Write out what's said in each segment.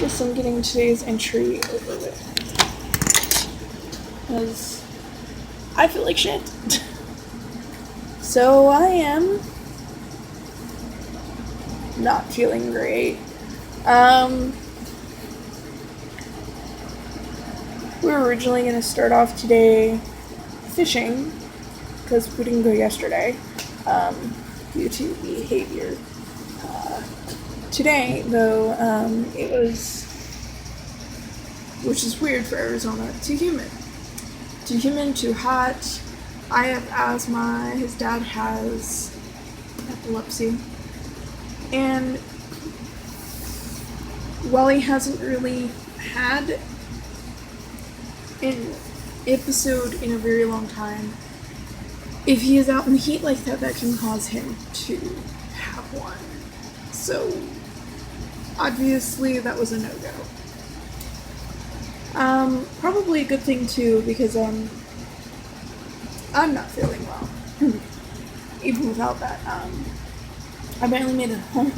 guess I'm getting today's entry over with. Because I feel like shit. So I am not feeling great. We were originally going to start off today fishing, because we didn't go yesterday, due to behavior. Today, though, it was, which is weird for Arizona, too humid. Too humid, too hot. I have asthma, his dad has epilepsy. And while he hasn't really had an episode in a very long time, if he is out in the heat like that, that can cause him to have one. So, obviously, that was a no-go. Probably a good thing, too, because, I'm not feeling well. Even without that, I barely made it home.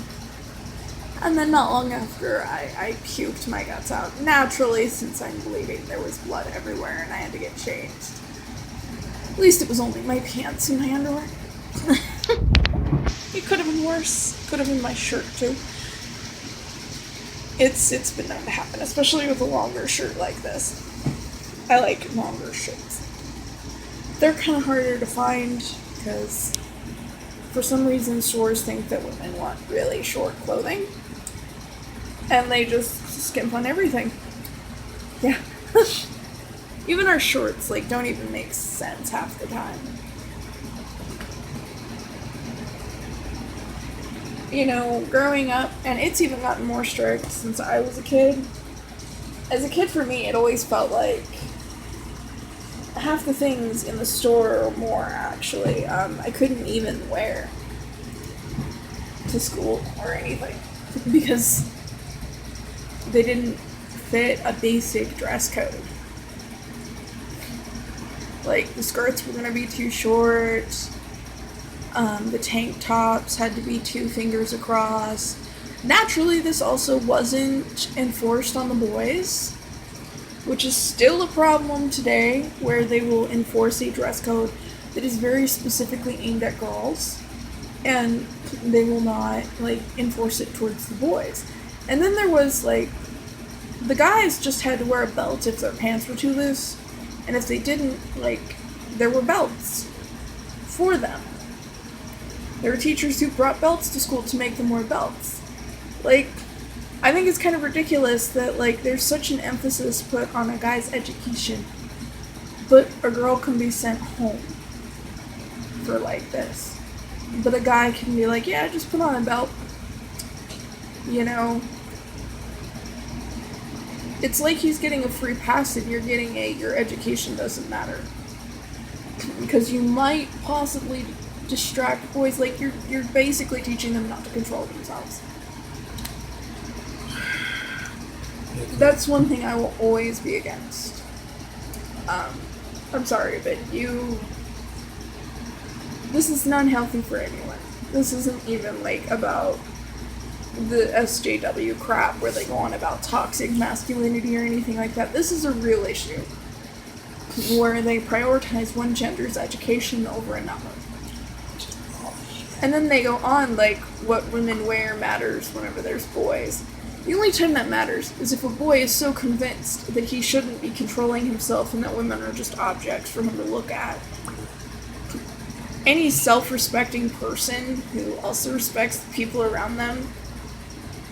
And then not long after, I puked my guts out. Naturally, since I'm bleeding, there was blood everywhere and I had to get changed. At least it was only my pants and my underwear. It could have been worse. Could have been my shirt, too. It's been known to happen, especially with a longer shirt like this. I like longer shirts. They're kind of harder to find, because for some reason stores think that women want really short clothing. And they just skimp on everything. Yeah. Even our shorts, don't even make sense half the time. You know, growing up, and it's even gotten more strict since I was a kid. As a kid, for me, it always felt like half the things in the store, or more, actually, I couldn't even wear to school or anything. Because they didn't fit a basic dress code. The skirts were going to be too short. The tank tops had to be 2 fingers across. Naturally, this also wasn't enforced on the boys, which is still a problem today, where they will enforce a dress code that is very specifically aimed at girls, and they will not, enforce it towards the boys. And then there was, the guys just had to wear a belt if their pants were too loose, and if they didn't, there were belts for them. There were teachers who brought belts to school to make them wear belts. I think it's kind of ridiculous that, there's such an emphasis put on a guy's education, but a girl can be sent home for, this. But a guy can be yeah, just put on a belt. You know? It's like he's getting a free pass and you're getting your education doesn't matter. Because you might possibly distract boys, you're basically teaching them not to control themselves. That's one thing I will always be against. I'm sorry, but this is not healthy for anyone. This isn't even, about the SJW crap where they go on about toxic masculinity or anything like that. This is a real issue where they prioritize one gender's education over another. And then they go on, what women wear matters whenever there's boys. The only time that matters is if a boy is so convinced that he shouldn't be controlling himself and that women are just objects for him to look at. Any self-respecting person who also respects the people around them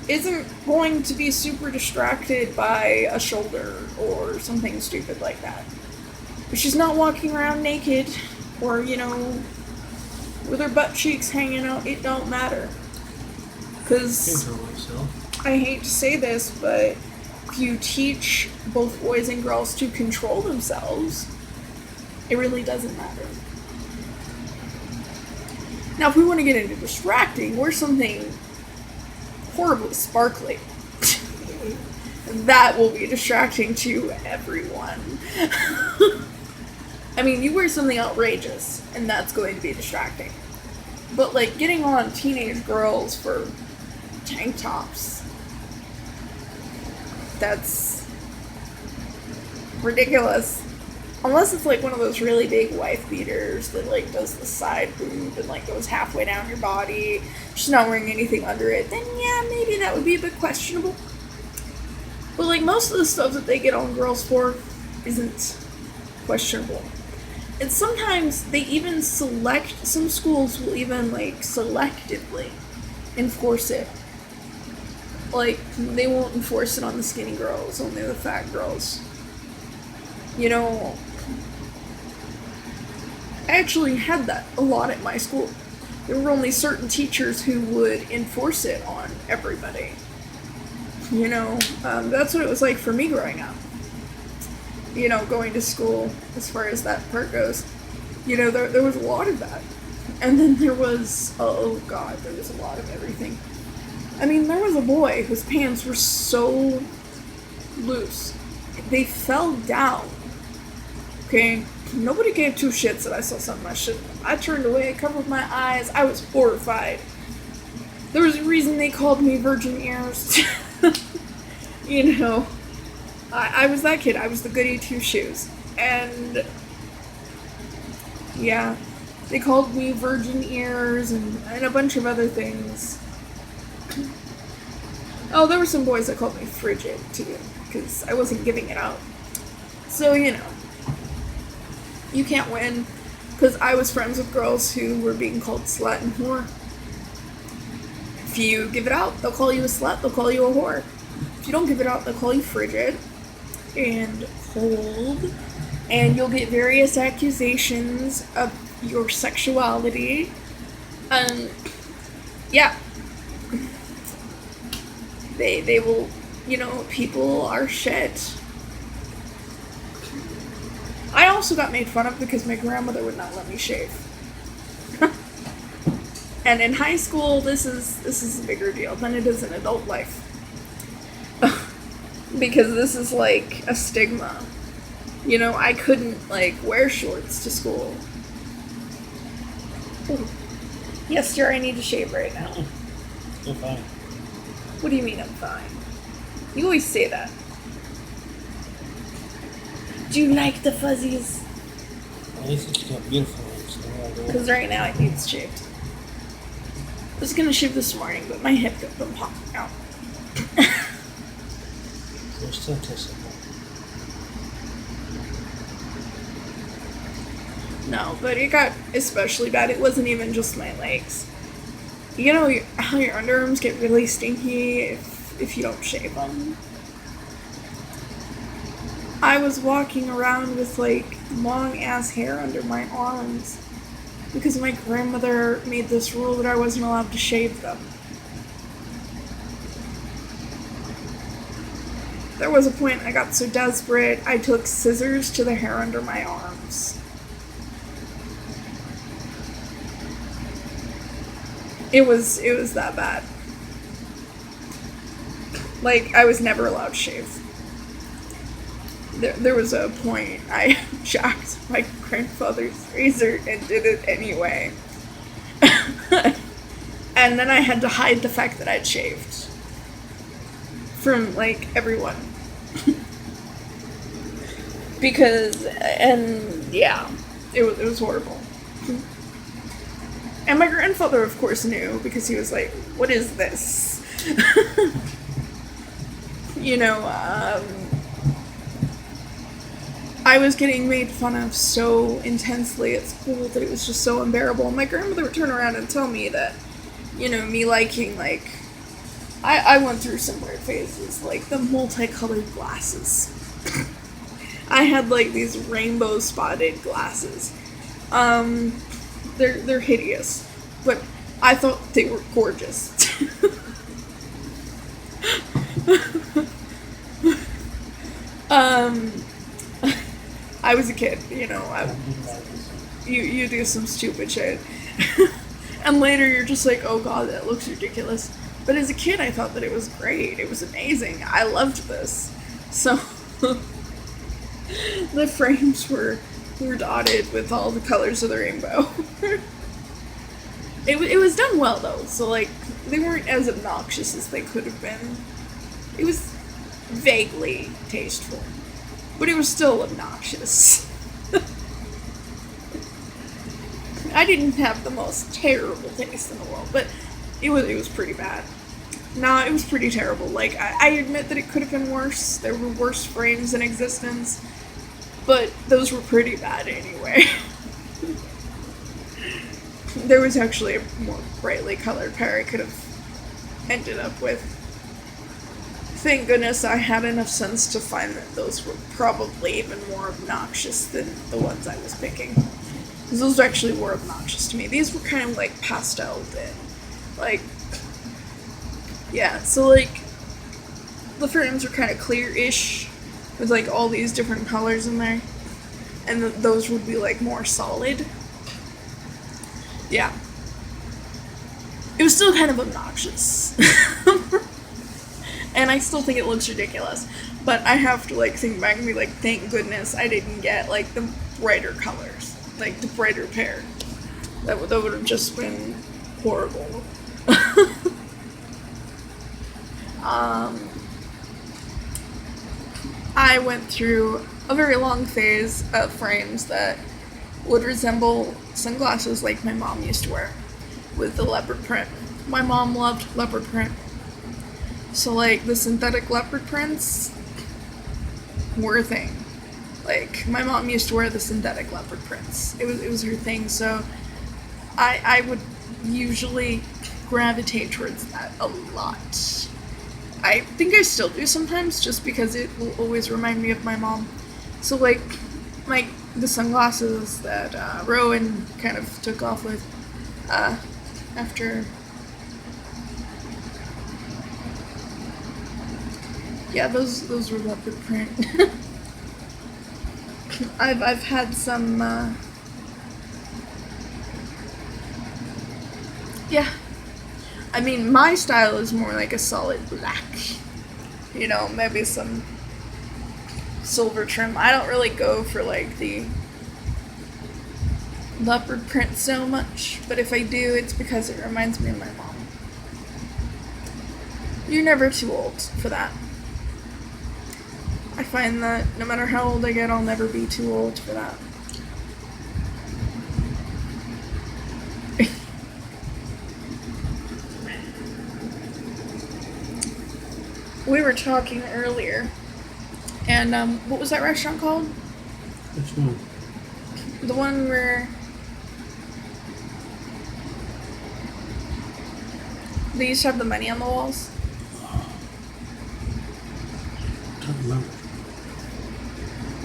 isn't going to be super distracted by a shoulder or something stupid like that. If she's not walking around naked or, with her butt cheeks hanging out, it don't matter. Because I hate to say this, but if you teach both boys and girls to control themselves, it really doesn't matter. Now, if we want to get into distracting, wear something horribly sparkly. That will be distracting to everyone. I mean, you wear something outrageous, and that's going to be distracting. But, getting on teenage girls for tank tops That's ridiculous. Unless it's like one of those really big wife beaters that like does the side boob and like goes halfway down your body, she's not wearing anything under it, then yeah, maybe that would be a bit questionable. But like most of the stuff that they get on girls for isn't questionable. And sometimes they even some schools will even like selectively enforce it. Like, they won't enforce it on the skinny girls, only the fat girls. You know, I actually had that a lot at my school. There were only certain teachers who would enforce it on everybody. You know, that's what it was like for me growing up. You know, going to school, as far as that part goes. You know, there was a lot of that. And then there was, oh god, there was a lot of everything. I mean, there was a boy whose pants were so loose. They fell down. Okay? Nobody gave two shits that I saw something I shouldn't have. I turned away, covered my eyes. I was horrified. There was a reason they called me Virgin Ears. You know, I was that kid. I was the goody two shoes. And, yeah, they called me Virgin Ears and a bunch of other things. Oh, there were some boys that called me frigid, too, because I wasn't giving it out. So, you know, you can't win, because I was friends with girls who were being called slut and whore. If you give it out, they'll call you a slut, they'll call you a whore. If you don't give it out, they'll call you frigid and cold, and you'll get various accusations of your sexuality. Yeah. They will, you know, people are shit. I also got made fun of because my grandmother would not let me shave. And in high school, this is a bigger deal than it is in adult life. Because this is like a stigma. You know, I couldn't like wear shorts to school. Ooh. Yes, dear, I need to shave right now. You're fine. What do you mean I'm fine? You always say that. Do you like the fuzzies? At least it's got beautiful ones. Because right now I think it's shaved. I was gonna shave this morning, but my hip kept on popping out. They're still tissable. No, but it got especially bad. It wasn't even just my legs. You know how your underarms get really stinky if you don't shave them? I was walking around with like long ass hair under my arms because my grandmother made this rule that I wasn't allowed to shave them. There was a point I got so desperate I took scissors to the hair under my arms. It was that bad. Like, I was never allowed to shave. There was a point I jacked my grandfather's razor and did it anyway. And then I had to hide the fact that I'd shaved. From, like, everyone. Because, and yeah, it was horrible. And my grandfather, of course, knew, because he was like, what is this? You know, I was getting made fun of so intensely at school that it was just so unbearable. And my grandmother would turn around and tell me that, you know, me liking, like, I went through some weird phases, like the multicolored glasses. I had, like, these rainbow spotted glasses. They're hideous, but I thought they were gorgeous. I was a kid, you know, you do some stupid shit. And later you're just like, oh god, that looks ridiculous. But as a kid, I thought that it was great. It was amazing. I loved this. So, the frames were dotted with all the colors of the rainbow. It was done well, though. So, like, they weren't as obnoxious as they could have been. It was vaguely tasteful, but it was still obnoxious. I didn't have the most terrible taste in the world, but it was pretty bad. Nah, it was pretty terrible. Like, I admit that it could have been worse. There were worse frames in existence, but those were pretty bad anyway. There was actually a more brightly colored pair I could have ended up with. Thank goodness I had enough sense to find that those were probably even more obnoxious than the ones I was picking. Because those actually were obnoxious to me. These were kind of like pasteled in. Like, yeah, so like, the frames are kind of clear-ish, with like all these different colors in there. And those would be like more solid. Yeah. It was still kind of obnoxious. And I still think it looks ridiculous. But I have to like think back and be like, thank goodness I didn't get like the brighter colors. Like the brighter pair. That would have just been horrible. I went through a very long phase of frames that would resemble sunglasses like my mom used to wear, with the leopard print. My mom loved leopard print. So like the synthetic leopard prints were a thing. Like my mom used to wear the synthetic leopard prints. It was her thing, so I would usually gravitate towards that a lot. I think I still do sometimes, just because it will always remind me of my mom. So like the sunglasses that Rowan kind of took off with after. Yeah, those were leopard print. I've had some yeah. I mean, my style is more like a solid black. You know, maybe some silver trim. I don't really go for like the leopard print so much, but if I do, it's because it reminds me of my mom. You're never too old for that. I find that no matter how old I get, I'll never be too old for that. We were talking earlier, and what was that restaurant called? Which one? The one where they used to have the money on the walls. Can't remember.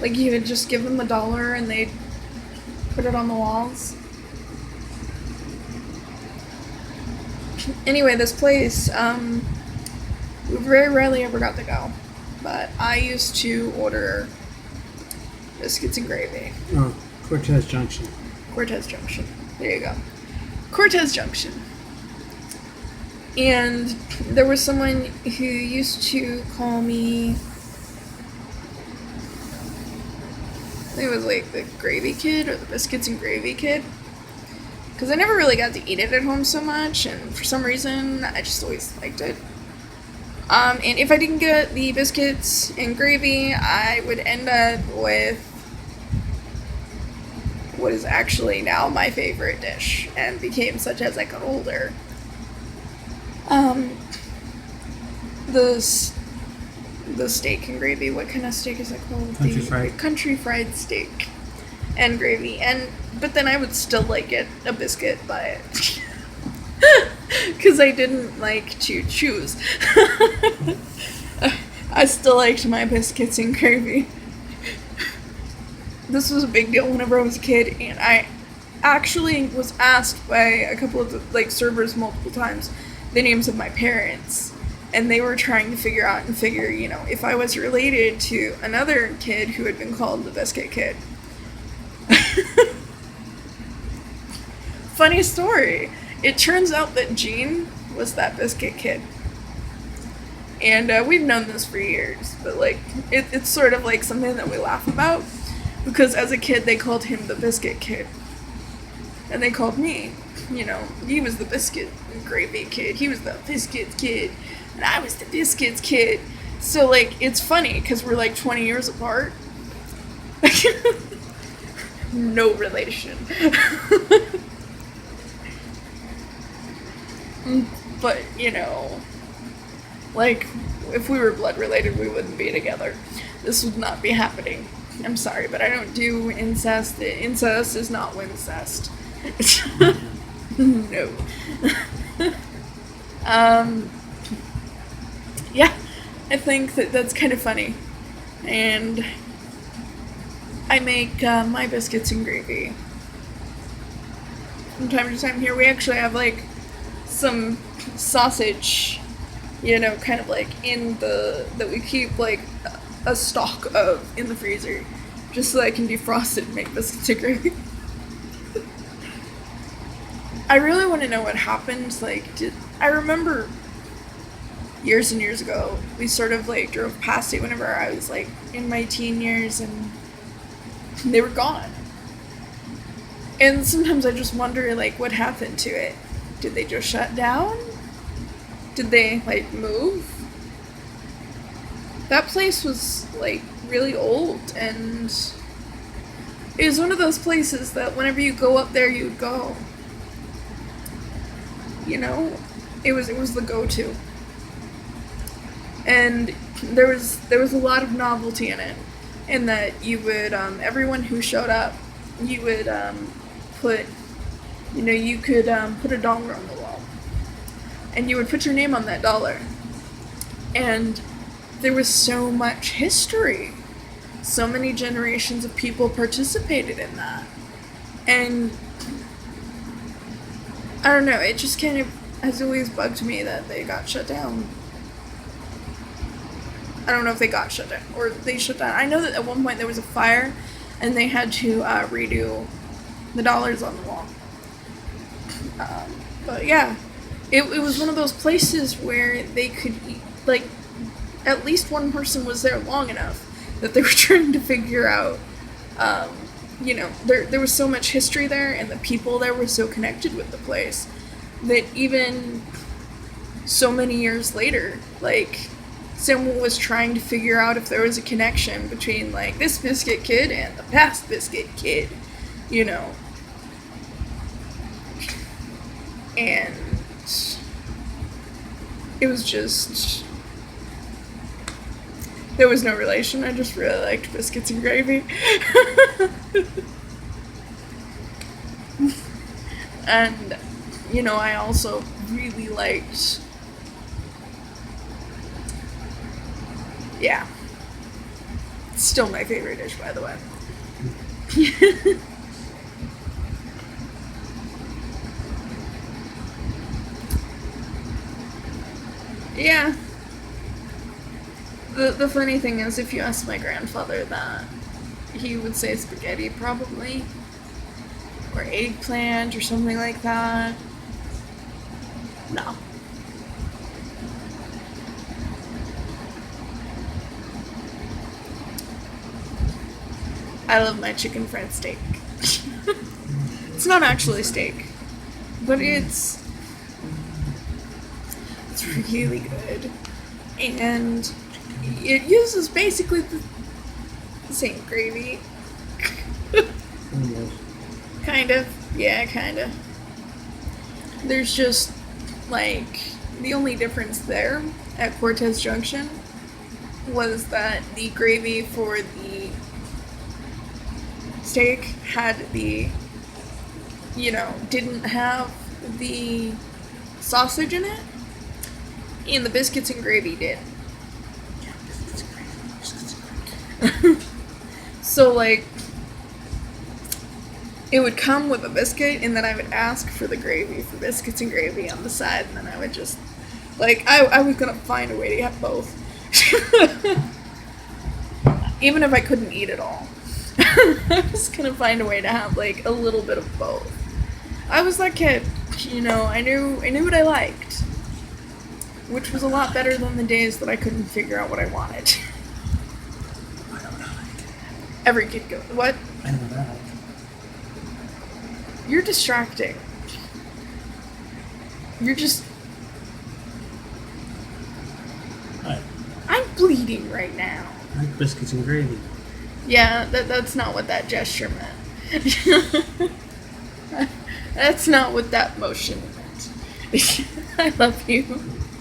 Like you would just give them $1 and they'd put it on the walls. Anyway, this place, we very rarely ever got to go, but I used to order biscuits and gravy. Oh, Cortez Junction. Cortez Junction. There you go. Cortez Junction. And there was someone who used to call me, I think it was like the gravy kid or the biscuits and gravy kid. Because I never really got to eat it at home so much, and for some reason, I just always liked it. And if I didn't get the biscuits and gravy, I would end up with what is actually now my favorite dish, and became such as I got older. The steak and gravy. What kind of steak is it called? Country fried. Country fried steak and gravy. But then I would still like get a biscuit by it. Because I didn't like to choose. I still liked my biscuits and gravy. This was a big deal whenever I was a kid, and I actually was asked by a couple of the, servers multiple times the names of my parents, and they were trying to figure, if I was related to another kid who had been called the Biscuit Kid. Funny story. It turns out that Gene was that Biscuit Kid. And we've known this for years, but it's sort of like something that we laugh about, because as a kid they called him the Biscuit Kid. And they called me, he was the Biscuit and Gravy Kid, he was the Biscuits Kid, and I was the Biscuits Kid. So, like, it's funny because we're like 20 years apart. No relation. But, you know, like, if we were blood related, we wouldn't be together. This would not be happening. I'm sorry, but I don't do incest. Incest is not wincest. No. Yeah, I think that's kind of funny. And I make my biscuits and gravy from time to time. Here we actually have like some sausage, you know, kind of like that we keep like a stock of in the freezer, just so I can defrost it and make biscuits and gravy. I really want to know what happened. Like, I remember years and years ago, we sort of like drove past it whenever I was like in my teen years, and they were gone. And sometimes I just wonder, like, what happened to it? Did they just shut down? Did they, like, move? That place was, like, really old, and it was one of those places that whenever you go up there, you'd go. You know? It was the go-to. And there was a lot of novelty in it, in that you would, everyone who showed up, you would, you could put a dollar on the wall, and you would put your name on that dollar, and there was so much history. So many generations of people participated in that, and I don't know, it just kind of has always bugged me that they got shut down. I don't know if they got shut down, or they shut down. I know that at one point there was a fire, and they had to redo the dollars on the wall. But yeah, it was one of those places where they could eat, like, at least one person was there long enough that they were trying to figure out, there was so much history there, and the people there were so connected with the place that even so many years later, like, someone was trying to figure out if there was a connection between, like, this biscuit kid and the past biscuit kid, you know. And it was just, there was no relation. I just really liked biscuits and gravy. And, you know, I also really liked, yeah, it's still my favorite dish, by the way. Yeah. The funny thing is, if you ask my grandfather that, he would say spaghetti, probably. Or eggplant, or something like that. No. I love my chicken fried steak. It's not actually steak, but it's really good. And it uses basically the same gravy. Kind of. Yeah, kind of. There's just, like, the only difference there at Cortez Junction was that the gravy for the steak had the, didn't have the sausage in it, and the biscuits and gravy did. So, like, it would come with a biscuit, and then I would ask for the gravy, for biscuits and gravy on the side, and then I would just, like, I was gonna find a way to have both. Even if I couldn't eat it all. I was gonna find a way to have, like, a little bit of both. I was that kid, I knew what I liked. Which was a lot better than the days that I couldn't figure out what I wanted. I don't know. Every kid goes, what? I know that. You're distracting. You're just... What? I'm bleeding right now. I like biscuits and gravy. Yeah, that's not what that gesture meant. That's not what that motion meant. I love you.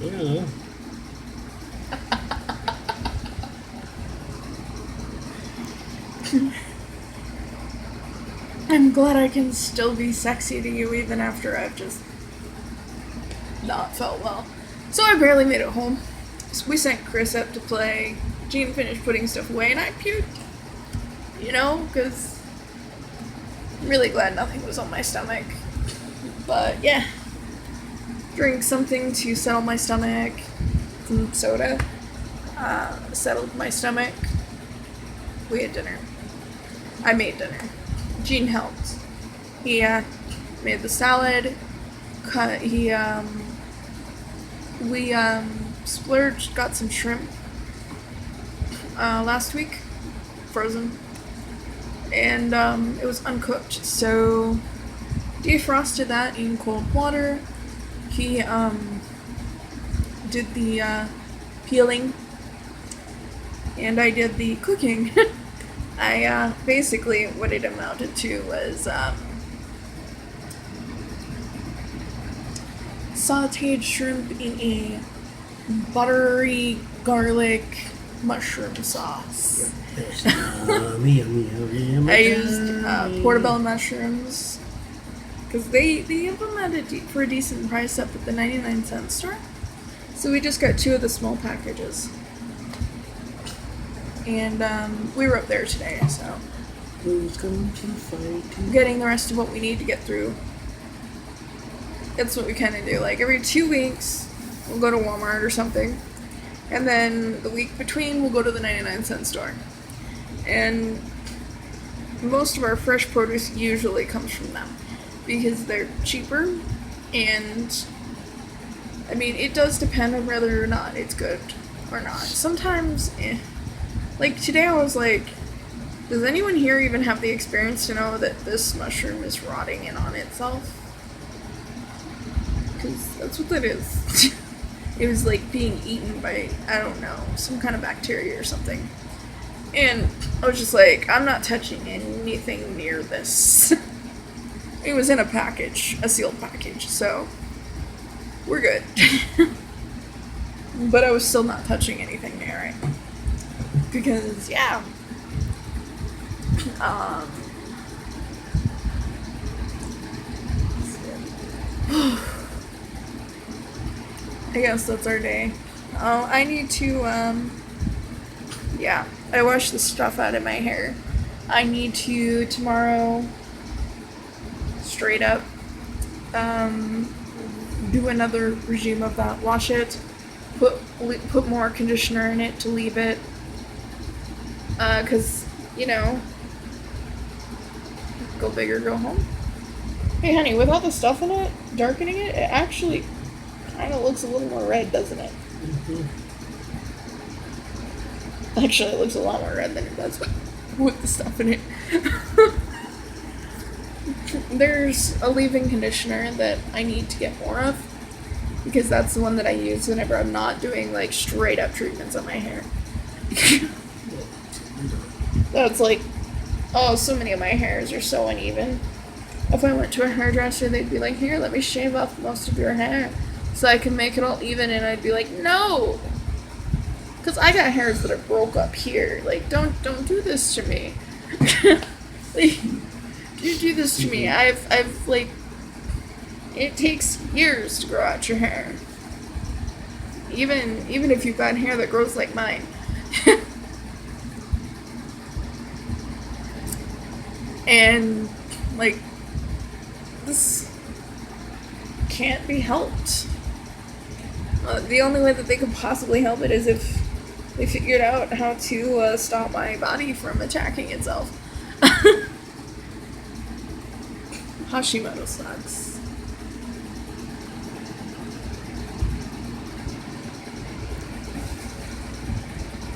Yeah. I'm glad I can still be sexy to you even after I've just not felt well. So I barely made it home. So we sent Chris up to play. Jean finished putting stuff away and I puked. You know, because I'm really glad nothing was on my stomach. But yeah. Drink something to settle my stomach. Some soda. Settled my stomach. We had dinner. I made dinner. Jean helped. He made the salad. We splurged, got some shrimp last week, frozen, and it was uncooked. So defrosted that in cold water. He did the peeling, and I did the cooking. I basically what it amounted to was sauteed shrimp in a buttery garlic mushroom sauce. Yummy, yummy, yummy. I used portobello mushrooms because they have them at for a decent price up at the 99-cent store. So we just got 2 of the small packages. And we were up there today, so Who's going to fight? getting the rest of what we need to get through. That's what we kind of do. Like every 2 weeks, we'll go to Walmart or something, and then the week between, we'll go to the 99-cent store. And most of our fresh produce usually comes from them because they're cheaper, and I mean, it does depend on whether or not it's good or not. Sometimes, like today I was like, does anyone here even have the experience to know that this mushroom is rotting in on itself? Because that's what that is. It was like being eaten by, I don't know, some kind of bacteria or something. And I was just like, I'm not touching anything near this. It was in a package, a sealed package, so we're good. But I was still not touching anything near it. Because, yeah. I guess that's our day. I need to, yeah, I washed the stuff out of my hair. I need to, tomorrow, straight up, do another regime of that. Wash it, put more conditioner in it to leave it, cause, you know, go big or go home. Hey honey, with all the stuff in it, darkening it, it actually kind of looks a little more red, doesn't it? Mm-hmm. Actually, it looks a lot more red than it does with the stuff in it. There's a leave-in conditioner that I need to get more of, because that's the one that I use whenever I'm not doing like straight up treatments on my hair. That's like, oh, so many of my hairs are so uneven. If I went to a hairdresser, they'd be like, here, let me shave off most of your hair so I can make it all even, and I'd be like, no! Because I got hairs that are broke up here. Like, don't do this to me. Like, do this to me. I've like, it takes years to grow out your hair. Even if you've got hair that grows like mine. And, like, this can't be helped. The only way that they could possibly help it is if they figured out how to stop my body from attacking itself. Hashimoto sucks.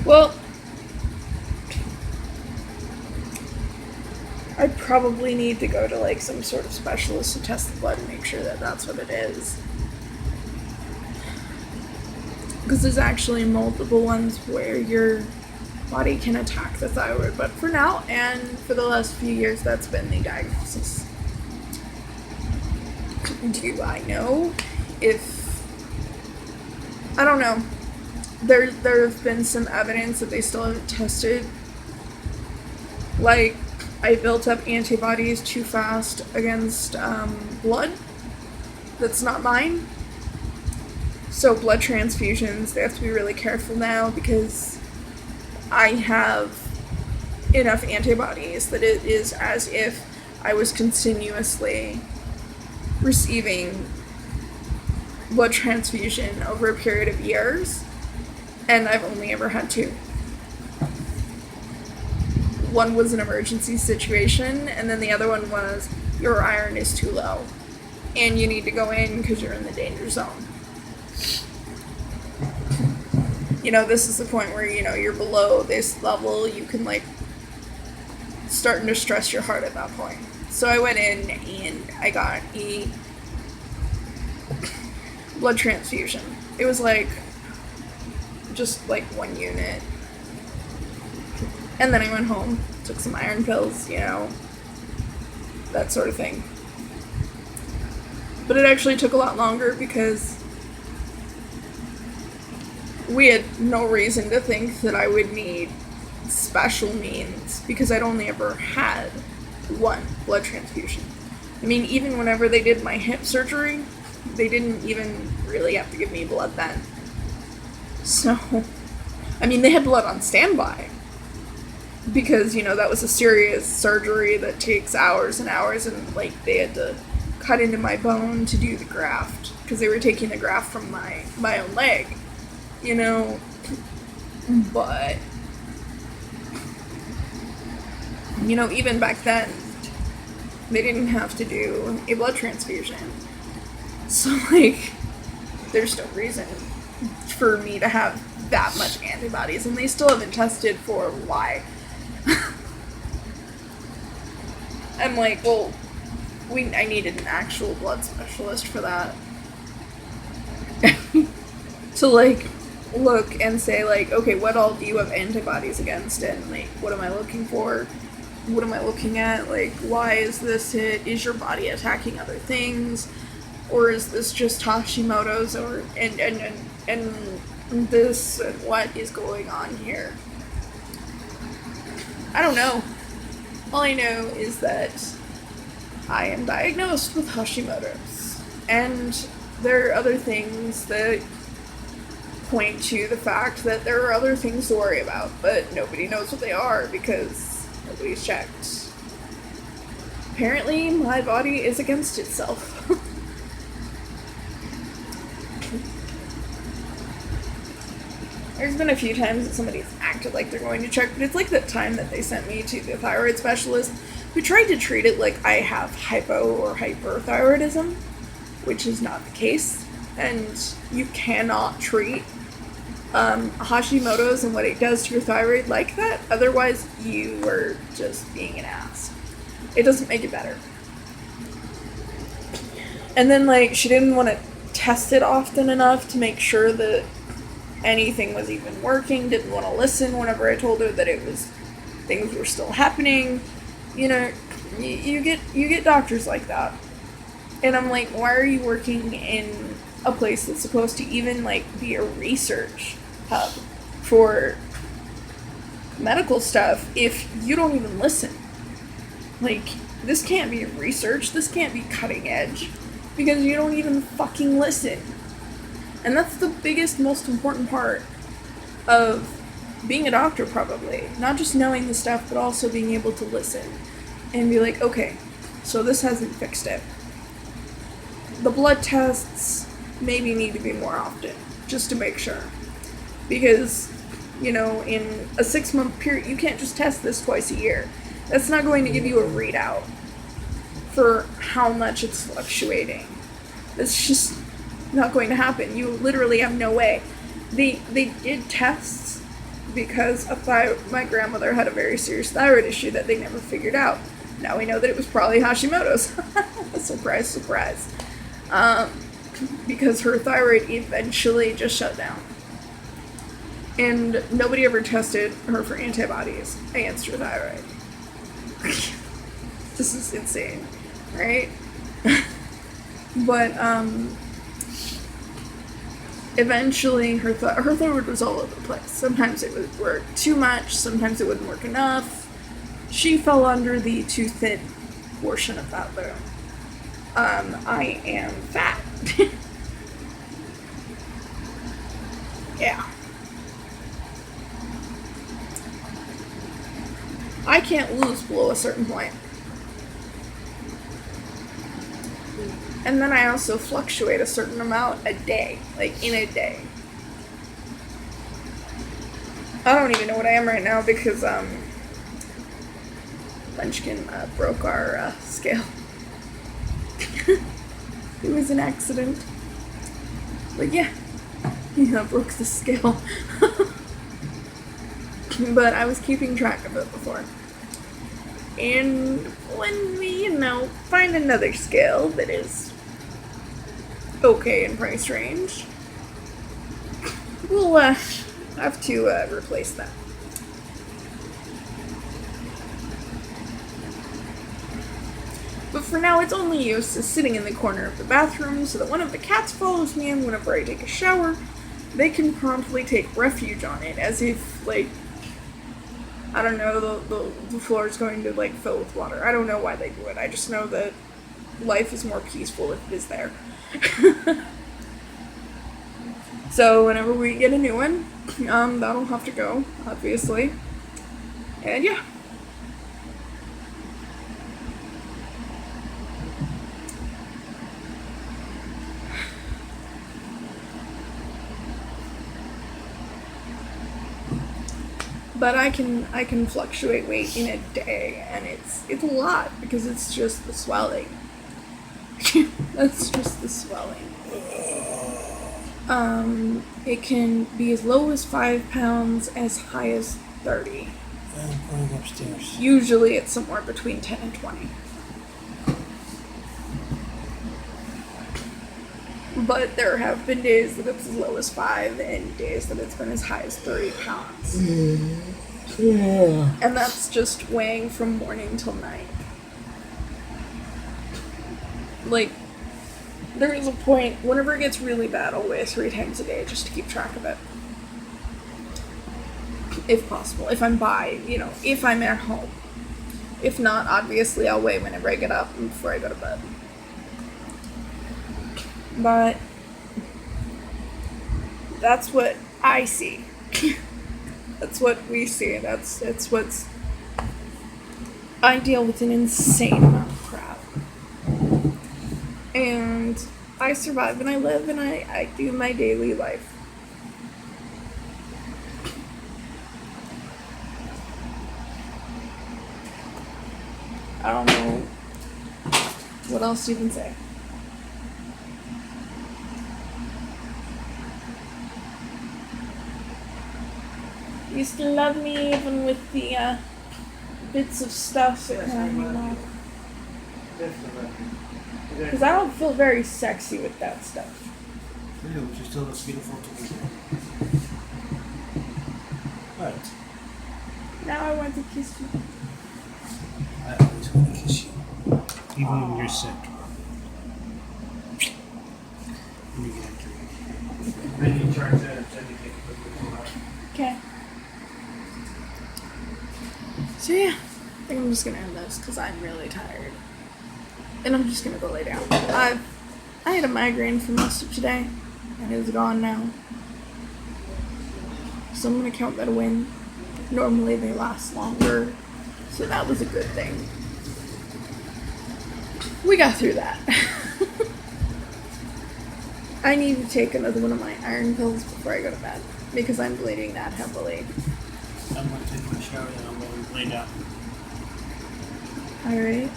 Well, I probably need to go to like some sort of specialist to test the blood and make sure that that's what it is. because there's actually multiple ones where your body can attack the thyroid. But for now, and for the last few years, that's been the diagnosis. Do I know if... I don't know. There have been some evidence that they still haven't tested. Like, I built up antibodies too fast against blood that's not mine. So blood transfusions, they have to be really careful now because I have enough antibodies that it is as if I was continuously receiving blood transfusion over a period of years, and I've only ever had 2. One was an emergency situation, and then the other one was your iron is too low, and you need to go in because you're in the danger zone. You know, this is the point where, you know, you're below this level, you can, like, starting to stress your heart at that point. So I went in and I got a blood transfusion. It was like, just like 1 unit. And then I went home, took some iron pills, you know, that sort of thing. But it actually took a lot longer because we had no reason to think that I would need special means because I'd only ever had 1 blood transfusion. I mean, even whenever they did my hip surgery, they didn't even really have to give me blood then. So, I mean, they had blood on standby because, you know, that was a serious surgery that takes hours and hours, and, like, they had to cut into my bone to do the graft because they were taking the graft from my own leg. You know, but, you know, even back then, they didn't have to do a blood transfusion. So, like, there's no reason for me to have that much antibodies, and they still haven't tested for why. I'm like, well, I needed an actual blood specialist for that. To, like, look and say, like, okay, what all do you have antibodies against, and, like, what am I looking for? What am I looking at? Like, why is this it? Is your body attacking other things? Or is this just Hashimoto's, or, and this, and what is going on here? I don't know. All I know is that I am diagnosed with Hashimoto's, and there are other things that point to the fact that there are other things to worry about, but nobody knows what they are because nobody's checked. Apparently, my body is against itself. There's been a few times that somebody's acted like they're going to check, but it's like that time that they sent me to the thyroid specialist who tried to treat it like I have hypo or hyperthyroidism, which is not the case. And you cannot treat Hashimoto's and what it does to your thyroid like that. Otherwise, you are just being an ass. It doesn't make it better. And then, like, she didn't want to test it often enough to make sure that anything was even working. Didn't want to listen whenever I told her that it was, things were still happening. You know, you get doctors like that. And I'm like, why are you working in a place that's supposed to even, like, be a research hub for medical stuff if you don't even listen? Like, this can't be research, this can't be cutting edge, because you don't even fucking listen. And that's the biggest, most important part of being a doctor, probably. Not just knowing the stuff, but also being able to listen and be like, okay, so this hasn't fixed it. The blood tests maybe need to be more often, just to make sure. Because, you know, in a 6-month period, you can't just test this twice a year. That's not going to give you a readout for how much it's fluctuating. It's just not going to happen. You literally have no way. They did tests because my grandmother had a very serious thyroid issue that they never figured out. Now we know that it was probably Hashimoto's. Surprise, surprise. Because her thyroid eventually just shut down. And nobody ever tested her for antibodies against her thyroid. This is insane, right? But eventually her thyroid was all over the place. Sometimes it would work too much, sometimes it wouldn't work enough. She fell under the too thin portion of that though. I am fat. Yeah. I can't lose below a certain point. And then I also fluctuate a certain amount a day, like in a day. I don't even know what I am right now because Munchkin broke our scale. It was an accident. But yeah, he broke the scale. But I was keeping track of it before. And when we, find another scale that is okay in price range, we'll have to replace that. But for now, it's only used as sitting in the corner of the bathroom so that one of the cats follows me and whenever I take a shower, they can promptly take refuge on it as if, I don't know, the floor is going to, fill with water. I don't know why they do it. I just know that life is more peaceful if it is there. So whenever we get a new one, that'll have to go, obviously. And yeah. But I can fluctuate weight in a day, and it's a lot because it's just the swelling. That's just the swelling. It can be as low as 5 pounds, as high as 30. I'm going upstairs. Usually it's somewhere between 10 and 20. But there have been days that it's as low as 5 and days that it's been as high as 30 pounds. Yeah. And that's just weighing from morning till night. There is a point, whenever it gets really bad, I'll weigh 3 times a day just to keep track of it. If possible. If I'm if I'm at home. If not, obviously I'll weigh whenever I get up and before I go to bed. But that's what I see. That's what we see. That's what's. I deal with an insane amount of crap. And I survive and I live and I do my daily life. I don't know what else you can say. You still love me even with the bits of stuff that hanging off. Because I don't feel very sexy with that stuff. Yeah, but you still look beautiful to me. What? Now I want to kiss you. I always want to kiss you. Even when you're sick. Let me get after you. I need to charge that and send it. Okay. So yeah, I think I'm just gonna end this because I'm really tired. And I'm just gonna go lay down. I had a migraine for most of today, and it's gone now. So I'm gonna count that a win. Normally they last longer, so that was a good thing. We got through that. I need to take another one of my iron pills before I go to bed, because I'm bleeding that heavily. I'm going to take my shower and I'm going to lay down. Alright.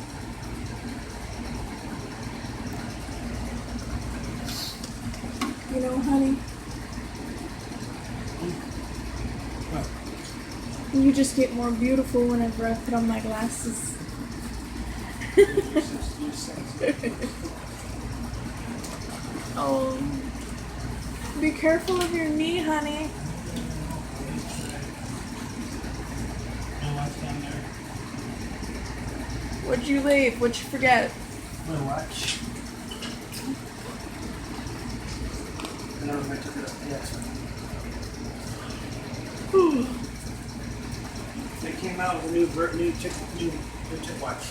You know, honey, What? you just get more beautiful whenever I put on my glasses. Oh, be careful of your knee, honey. What'd you leave? What'd you forget? My watch. I don't know if I took it up. Yeah, it's fine. They came out with a new tick watch.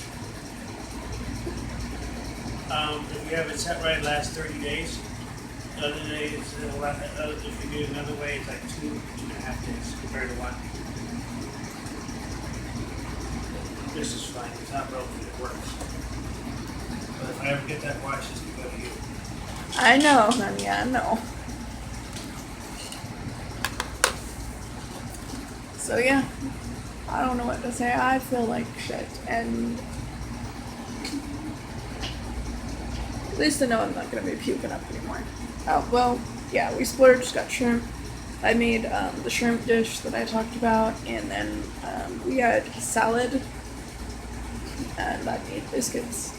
If you have it set right, it lasts 30 days. The other days, if you do it another way, it's like 2.5 days compared to one. This is fine. It's not broken. It works. But if I ever get that watch, it's going to go to you. I know, honey, I know. So yeah, I don't know what to say. I feel like shit, and at least I know I'm not gonna be puking up anymore. Oh well, yeah, we splurged, got shrimp. I made the shrimp dish that I talked about, and then we had salad, and I made biscuits.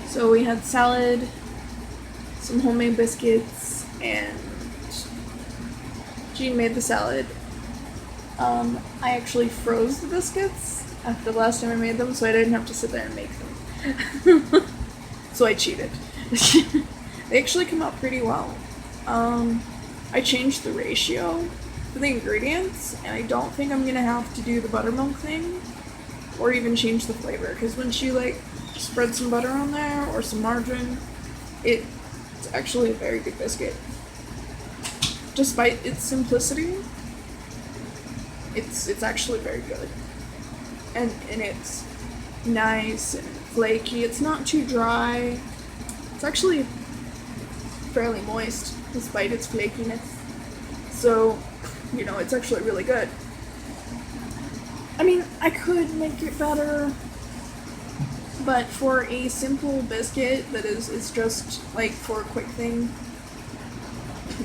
So we had salad, some homemade biscuits, and Jean made the salad. I actually froze the biscuits after the last time I made them, so I didn't have to sit there and make them. So I cheated. They actually come out pretty well. I changed the ratio for the ingredients, and I don't think I'm gonna have to do the buttermilk thing, or even change the flavor, because when she spread some butter on there, or some margarine, it's actually a very good biscuit. Despite its simplicity, it's actually very good. And it's nice and flaky. It's not too dry. It's actually fairly moist despite its flakiness. So, it's actually really good. I mean, I could make it better, but for a simple biscuit that is just for a quick thing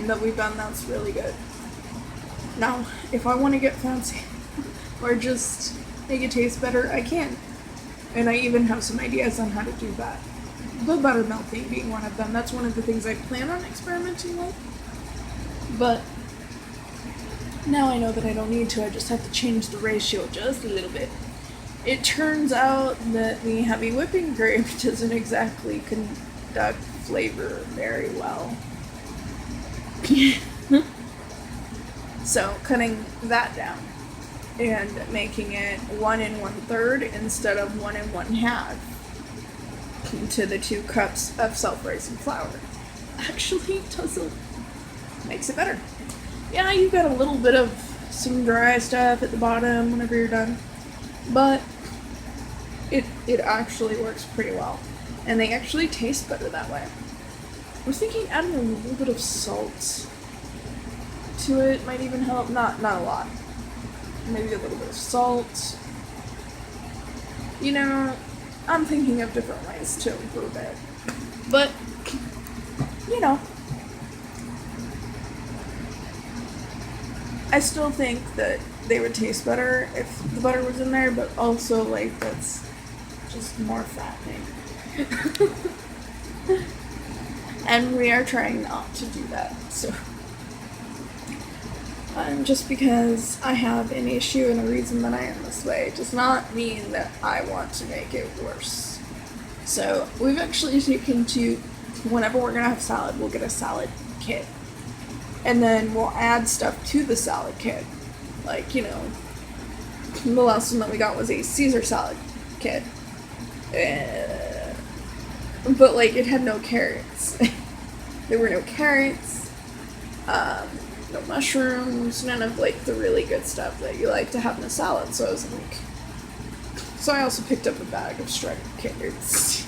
that we've done, that's really good. Now, if I want to get fancy or just make it taste better, I can. And I even have some ideas on how to do that. The buttermilk thing being one of them. That's one of the things I plan on experimenting with. But now I know that I don't need to. I just have to change the ratio just a little bit. It turns out that the heavy whipping cream doesn't exactly conduct flavor very well. So cutting that down and making it 1 1/3 instead of 1 1/2 to the 2 cups of self-raising flour actually makes it better. Yeah, you got a little bit of some dry stuff at the bottom whenever you're done, but it actually works pretty well, and they actually taste better that way. I was thinking adding a little bit of salt to it might even help. Not a lot. Maybe a little bit of salt. I'm thinking of different ways to improve it. But, I still think that they would taste better if the butter was in there, but also, that's just more fattening. And we are trying not to do that, so. Just because I have an issue and a reason that I am this way does not mean that I want to make it worse. So we've actually taken to, whenever we're gonna have salad, we'll get a salad kit. And then we'll add stuff to the salad kit. The last one that we got was a Caesar salad kit. But it had no carrots. There were no carrots. No mushrooms, none of the really good stuff that you like to have in a salad. So I also picked up a bag of shredded carrots.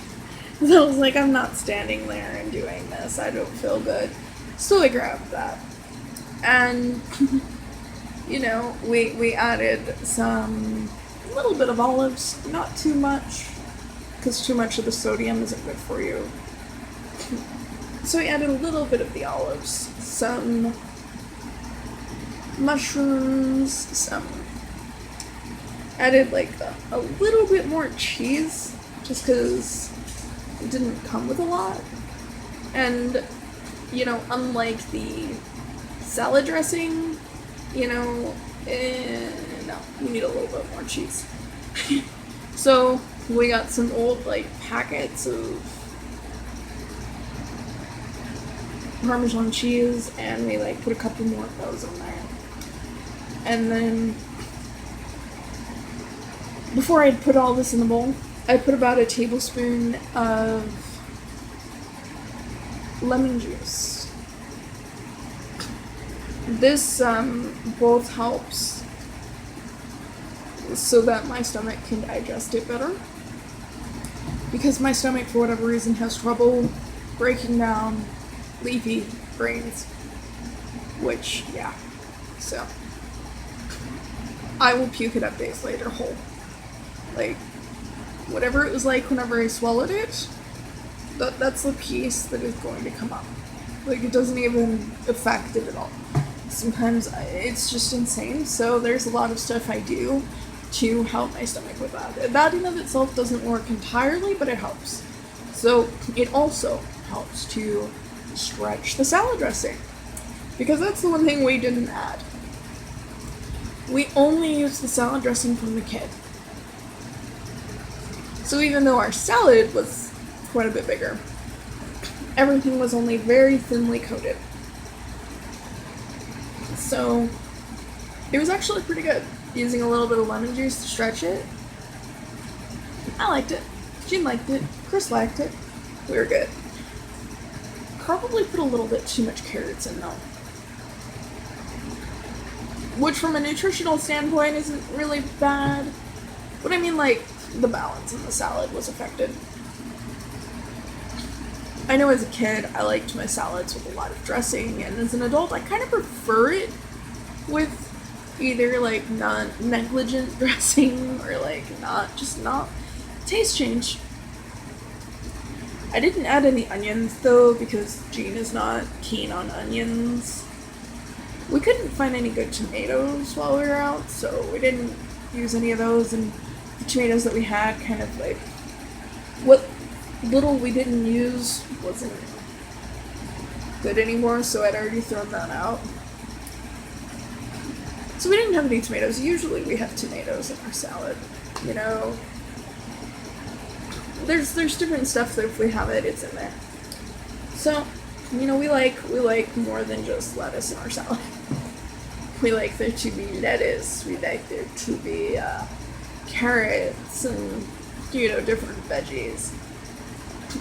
So I was like, I'm not standing there and doing this. I don't feel good. So I grabbed that. And, we added a little bit of olives, not too much, because too much of the sodium isn't good for you. So we added a little bit of the olives, some mushrooms, added a little bit more cheese, just because it didn't come with a lot. And, unlike the salad dressing, no, you need a little bit more cheese. So we got some old like packets of Parmesan cheese, and we like put a couple more of those in there. And then before I'd put all this in the bowl, I put about a tablespoon of lemon juice. This both helps so that my stomach can digest it better, because my stomach for whatever reason has trouble breaking down leafy greens, which so I will puke it up days later whole. Like, whatever it was like whenever I swallowed it, that's the piece that is going to come up. Like, it doesn't even affect it at all. Sometimes it's just insane, so there's a lot of stuff I do to help my stomach with that. That in of itself doesn't work entirely, but it helps. So it also helps to stretch the salad dressing, because that's the one thing we didn't add. We only used the salad dressing from the kit. So even though our salad was quite a bit bigger, everything was only very thinly coated. So it was actually pretty good, using a little bit of lemon juice to stretch it. I liked it. Jean liked it. Chris liked it. We were good. Probably put a little bit too much carrots in though, which from a nutritional standpoint isn't really bad, but I mean, like, the balance in the salad was affected. I know as a kid I liked my salads with a lot of dressing, and as an adult I kind of prefer it with either like non-negligent dressing or like not taste change. I didn't add any onions though, because Jean is not keen on onions. We couldn't find any good tomatoes while we were out, so we didn't use any of those, and the tomatoes that we had kind of like, what little we didn't use wasn't good anymore, so I'd already thrown that out. So we didn't have any tomatoes. Usually we have tomatoes in our salad, you know. There's different stuff that if we have it, it's in there. So, you know, we like more than just lettuce in our salad. We like there to be lettuce, we like there to be carrots and, you know, different veggies.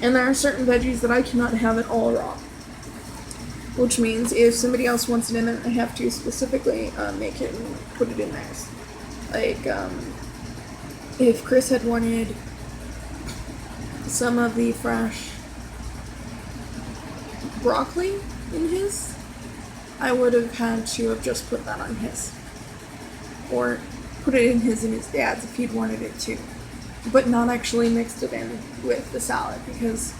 And there are certain veggies that I cannot have at all raw. Which means if somebody else wants it in it, I have to specifically make it and put it in theirs. Like, if Chris had wanted some of the fresh broccoli in his, I would have had to have just put that on his. Or put it in his and his dad's if he'd wanted it too. But not actually mixed it in with the salad, because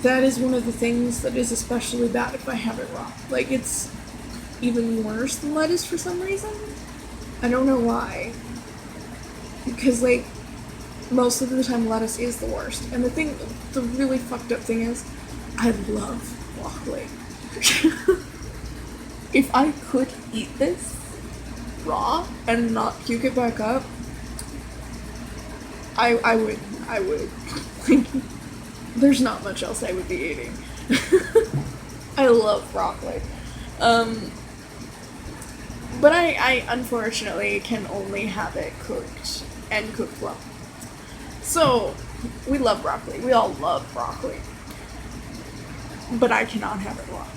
that is one of the things that is especially bad if I have it raw. Like, it's even worse than lettuce for some reason. I don't know why. Because, like, most of the time lettuce is the worst. And the really fucked up thing is, I love broccoli. If I could eat this raw and not puke it back up, I would. Like, there's not much else I would be eating. I love broccoli. But I unfortunately can only have it cooked and cooked well. So, we love broccoli. We all love broccoli. But I cannot have it raw.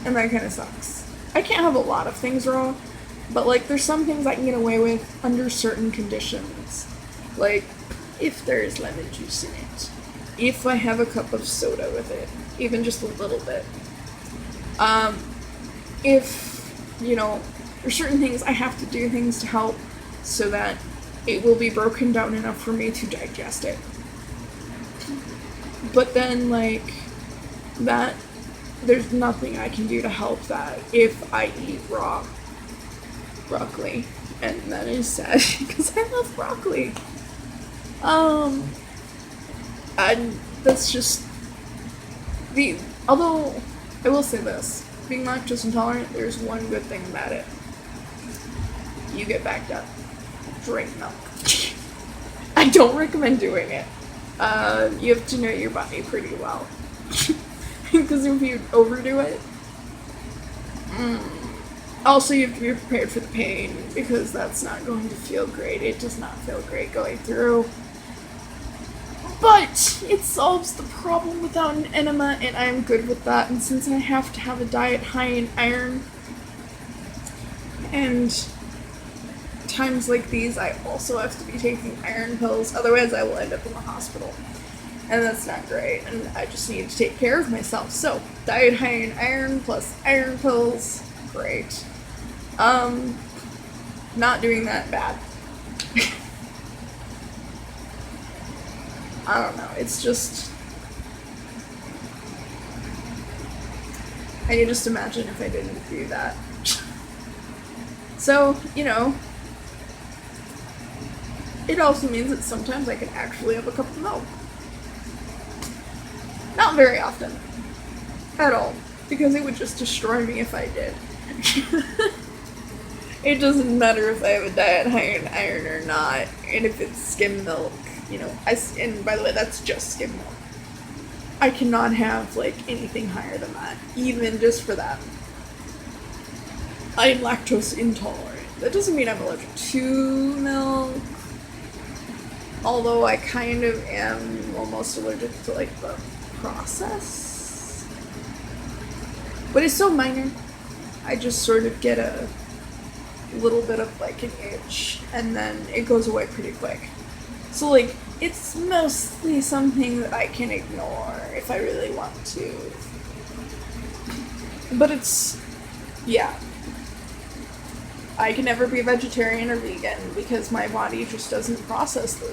And that kind of sucks. I can't have a lot of things raw, but, like, there's some things I can get away with under certain conditions. Like, if there's lemon juice in it. If I have a cup of soda with it. Even just a little bit. If, you know, there's certain things I have to do things to help so that it will be broken down enough for me to digest it. But then, like, that, there's nothing I can do to help that if I eat raw broccoli. And that is sad, because I love broccoli. And that's just although, I will say this, being lactose intolerant, there's one good thing about it. You get backed up. drink milk. I don't recommend doing it. You have to know your body pretty well. Because if you overdo it, also you have to be prepared for the pain, because that's not going to feel great. It does not feel great going through. But it solves the problem without an enema, and I'm good with that. And since I have to have a diet high in iron, and times like these, I also have to be taking iron pills, otherwise I will end up in the hospital. And that's not great, and I just need to take care of myself. So, diet high in iron plus iron pills, great. Not doing that bad. I don't know, it's just... I can just imagine if I didn't do that. So, you know, it also means that sometimes I can actually have a cup of milk. Not very often. At all. Because it would just destroy me if I did. It doesn't matter if I have a diet high in iron or not, and if it's skim milk, you know, and by the way, that's just skim milk. I cannot have, like, anything higher than that, even just for that. I am lactose intolerant. That doesn't mean I'm allergic to milk, although I kind of am almost allergic to, like, the process. But it's so minor. I just sort of get a little bit of, like, an itch, and then it goes away pretty quick. So, like, it's mostly something that I can ignore if I really want to. But it's, yeah. I can never be a vegetarian or vegan because my body just doesn't process those